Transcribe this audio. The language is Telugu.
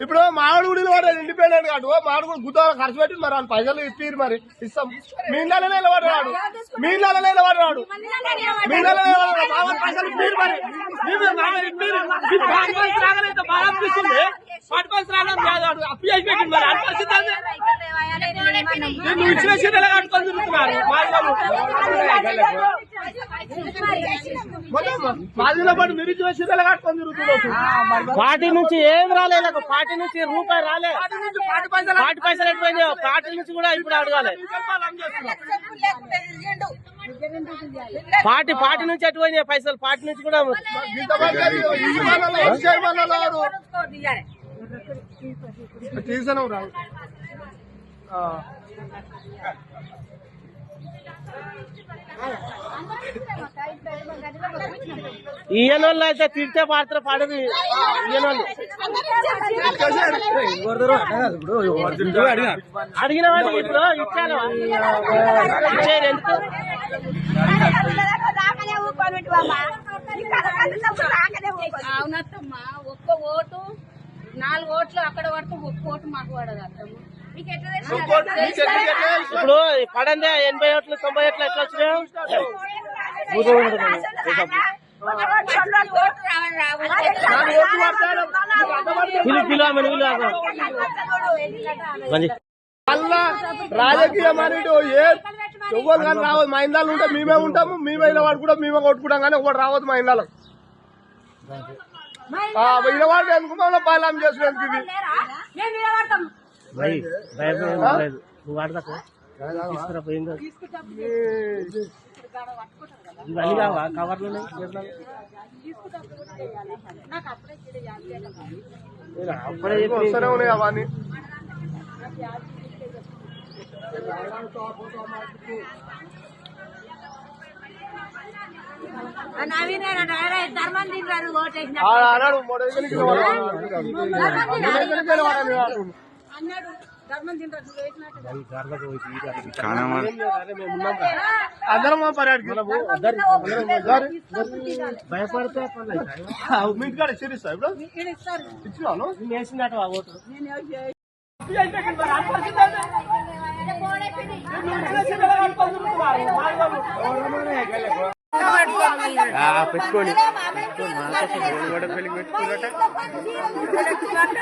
ఇప్పుడు మామిడి వాడు ఇండిపెండెంట్ కాదు మామిడి గుద్ద ఖర్చు పెట్టి మరి అని పైసలు ఇప్పి మరి ఇస్తాం మీ ఇళ్ళలో నిలబడ్డాడు మీ ఇళ్ళలో నిలబడ్డాడు మీ ఇళ్ళలో నిలబడ్డాడు పైసలు ఇప్పి మరి బాగా అనిపిస్తుంది అప్పు చేసి పెట్టింది మరి అని పరిస్థితి నువ్వు ఇచ్చిన చీరలు కట్టుకొని తిరుగుతున్నారు మాదిలో పాటు మీరు ఇచ్చిన చీరలు కట్టుకొని తిరుగుతున్నారు పార్టీ నుంచి ఏం రాలేదు పార్టీ నుంచి రూపాయి రాలే పార్టీ పైసలు ఎట్టిపోయింది పార్టీ నుంచి కూడా ఇప్పుడు అడగాలి పార్టీ నుంచి ఎట్టిపోయినాయి పైసలు పార్టీ నుంచి కూడా తీసాను రాదు ఈయనోళ్ళు అయితే తిడితే పాడతారు పాడదు ఈయనోళ్ళు అడిగిన వాళ్ళు ఇప్పుడు ఇచ్చాను ఇచ్చేది ఎందుకు అవునత్తమ్మా ఒక్క ఓటు 4 ఓట్లు అక్కడ పడితే ఒక్క ఓటు మాకు పడదు అత్తమ్మ ఇప్పుడు పడందే 80 ఓట్లు 90 ఓట్లు ఎట్లా వచ్చినాయి మళ్ళా రాజకీయం అనేది ఎవరు కానీ రావద్దు మా ఇందాలు ఉంటే మేమే ఉంటాము మేమైన వాడు కూడా మేమే కొట్టుకుంటాం కానీ ఒకటి రావద్దు మా ఇందాలో పోయిన వాడు ఎందుకు మమ్మల్ని పాలన చేసినందుకు ఇది నువ్వు అడగకు ఇవన్నీ కావా కవర్లు వస్తూనే ఉన్నాయి అవన్నీ అన్నాడు 3 అందరం భయపడితే మీ ఇంటికాడ ఇచ్చిస్తా ఇప్పుడు ఇచ్చినాను వేసిందట ఓటు పెట్టుకోండి పెట్టుకున్నట